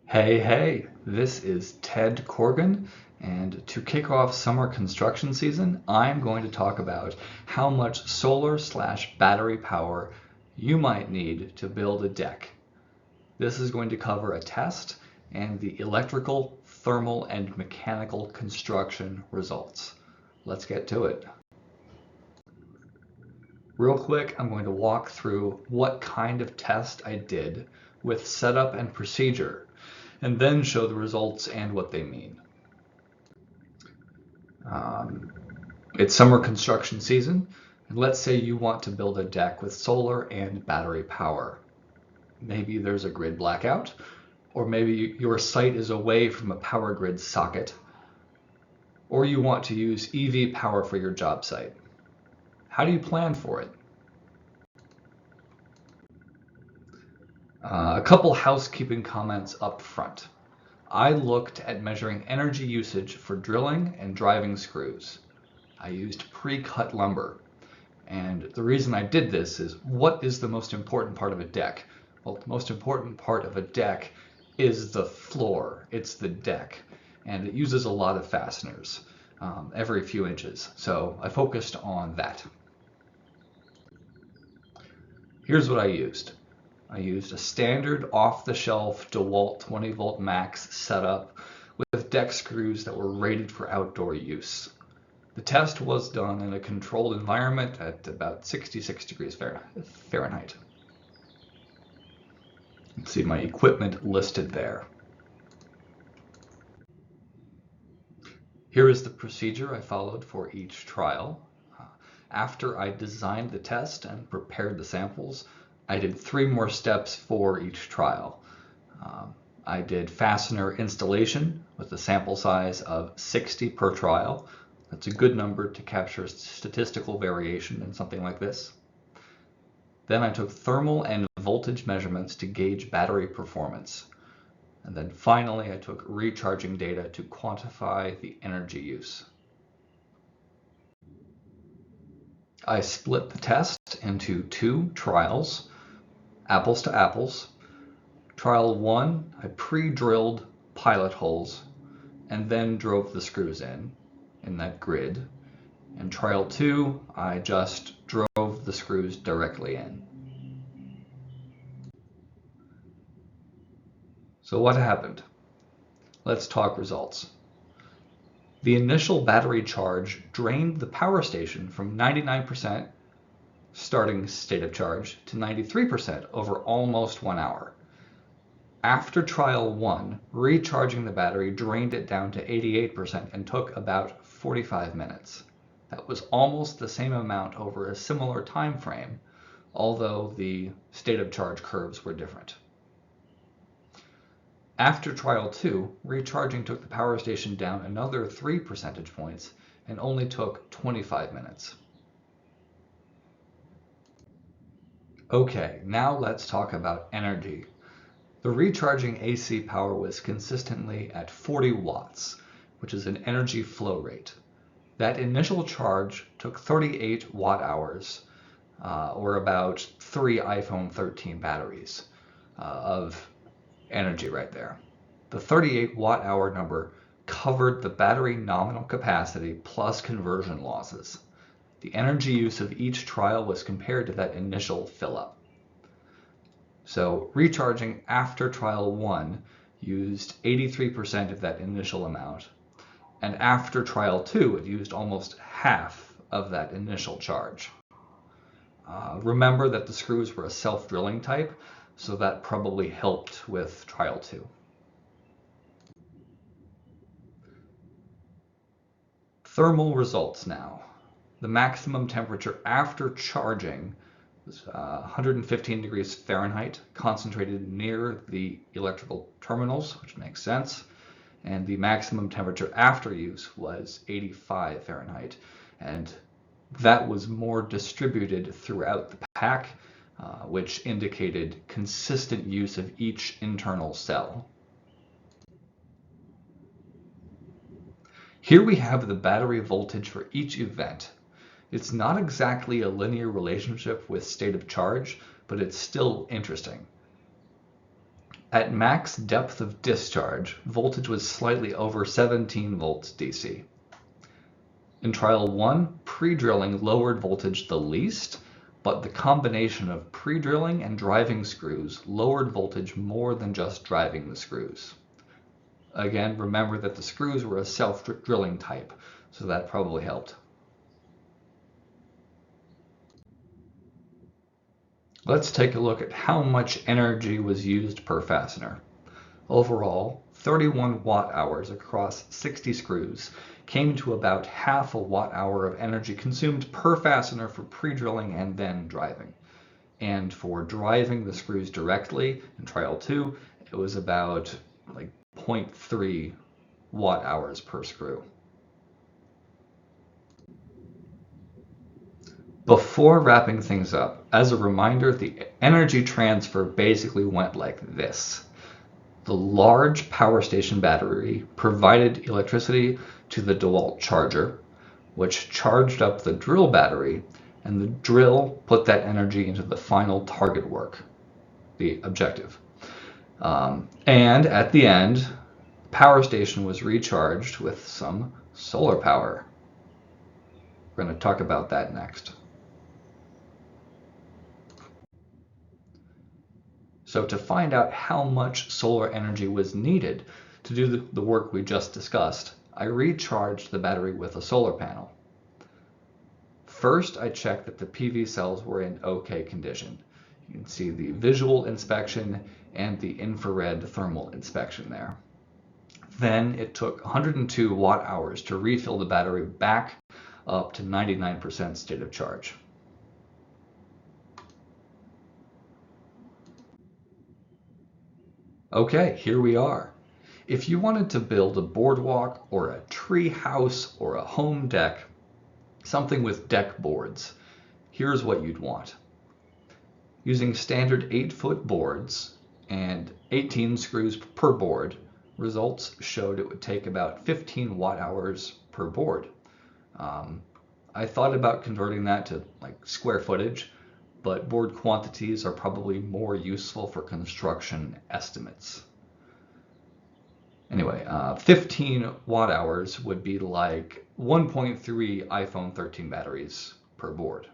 Hey, this is Ted Corgan, and to kick off summer construction season, I'm going to talk about how much solar/battery power you might need to build a deck. This is going to cover a test and the electrical, thermal, and mechanical construction results. Let's get to it. Real quick, I'm going to walk through what kind of test I did with setup and procedure, and then show the results and what they mean. Um, it's summer construction season, and let's say you want to build a deck with solar and battery power. Maybe there's a grid blackout, or maybe your site is away from a power grid socket, or you want to use EV power for your job site. How do you plan for it? A couple housekeeping comments up front. I looked at measuring energy usage for drilling and driving screws. I used pre-cut lumber. And the reason I did this is, what is the most important part of a deck? Well, the most important part of a deck is the floor. It's the deck. And it uses a lot of fasteners every few inches. So I focused on that. Here's what I used. I used a standard off-the-shelf DeWalt 20-volt max setup with deck screws that were rated for outdoor use. The test was done in a controlled environment at about 66 degrees Fahrenheit. You can see my equipment listed there. Here is the procedure I followed for each trial. After I designed the test and prepared the samples, I did 3 more steps for each trial. I did fastener installation with a sample size of 60 per trial. That's a good number to capture statistical variation in something like this. Then I took thermal and voltage measurements to gauge battery performance. And then finally, I took recharging data to quantify the energy use. I split the test into 2 trials, apples to apples. Trial 1, I pre-drilled pilot holes and then drove the screws in that grid. And trial 2, I just drove the screws directly in. So what happened? Let's talk results. The initial battery charge drained the power station from 99% starting state of charge to 93% over almost 1 hour. After trial 1, recharging the battery drained it down to 88% and took about 45 minutes. That was almost the same amount over a similar time frame, although the state of charge curves were different. After trial 2, recharging took the power station down another 3 percentage points and only took 25 minutes. Okay, now let's talk about energy. The recharging AC power was consistently at 40 watts, which is an energy flow rate. That initial charge took 38 watt hours, or about 3 iPhone 13 batteries of energy right there. The 38 watt hour number covered the battery nominal capacity plus conversion losses. The energy use of each trial was compared to that initial fill-up. So recharging after trial 1 used 83% of that initial amount, and after trial 2 it used almost half of that initial charge. Remember that the screws were a self-drilling type, so that probably helped with trial 2. Thermal results now. The maximum temperature after charging was 115 degrees Fahrenheit, concentrated near the electrical terminals, which makes sense. And the maximum temperature after use was 85 Fahrenheit. And that was more distributed throughout the pack, which indicated consistent use of each internal cell. Here we have the battery voltage for each event. It's not exactly a linear relationship with state of charge, but it's still interesting. At max depth of discharge, voltage was slightly over 17 volts DC. In trial 1, pre-drilling lowered voltage the least, but the combination of pre-drilling and driving screws lowered voltage more than just driving the screws. Again, remember that the screws were a self-drilling type, so that probably helped. Let's take a look at how much energy was used per fastener. Overall, 31 watt-hours across 60 screws came to about half a watt-hour of energy consumed per fastener for pre-drilling and then driving. And for driving the screws directly in trial 2, it was about 0.3 watt-hours per screw. Before wrapping things up, as a reminder, the energy transfer basically went like this. The large power station battery provided electricity to the DeWalt charger, which charged up the drill battery, and the drill put that energy into the final target work, the objective. And at the end, the power station was recharged with some solar power. We're going to talk about that next. So to find out how much solar energy was needed to do the work we just discussed, I recharged the battery with a solar panel. First, I checked that the PV cells were in okay condition. You can see the visual inspection and the infrared thermal inspection there. Then it took 102 watt-hours to refill the battery back up to 99% state of charge. Okay, here we are. If you wanted to build a boardwalk or a tree house or a home deck, something with deck boards, here's what you'd want. Using standard 8-foot boards and 18 screws per board, results showed it would take about 15 watt-hours per board. I thought about converting that to square footage, but board quantities are probably more useful for construction estimates. Anyway, 15 watt-hours would be like 1.3 iPhone 13 batteries per board.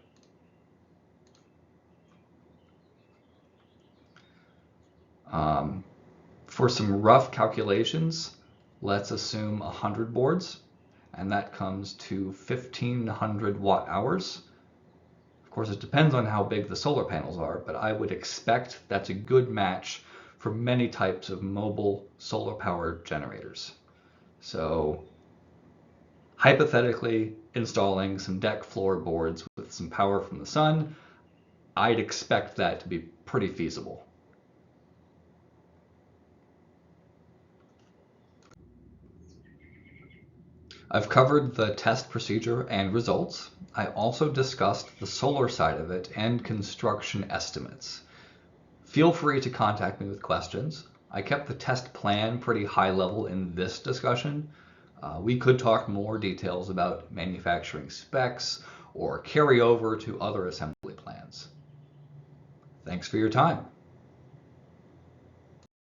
For some rough calculations, let's assume 100 boards, and that comes to 1,500 watt-hours. Of course, it depends on how big the solar panels are, but I would expect that's a good match for many types of mobile solar power generators. So hypothetically, installing some deck floorboards with some power from the sun, I'd expect that to be pretty feasible. I've covered the test procedure and results. I also discussed the solar side of it and construction estimates. Feel free to contact me with questions. I kept the test plan pretty high level in this discussion. We could talk more details about manufacturing specs or carry over to other assembly plans. Thanks for your time.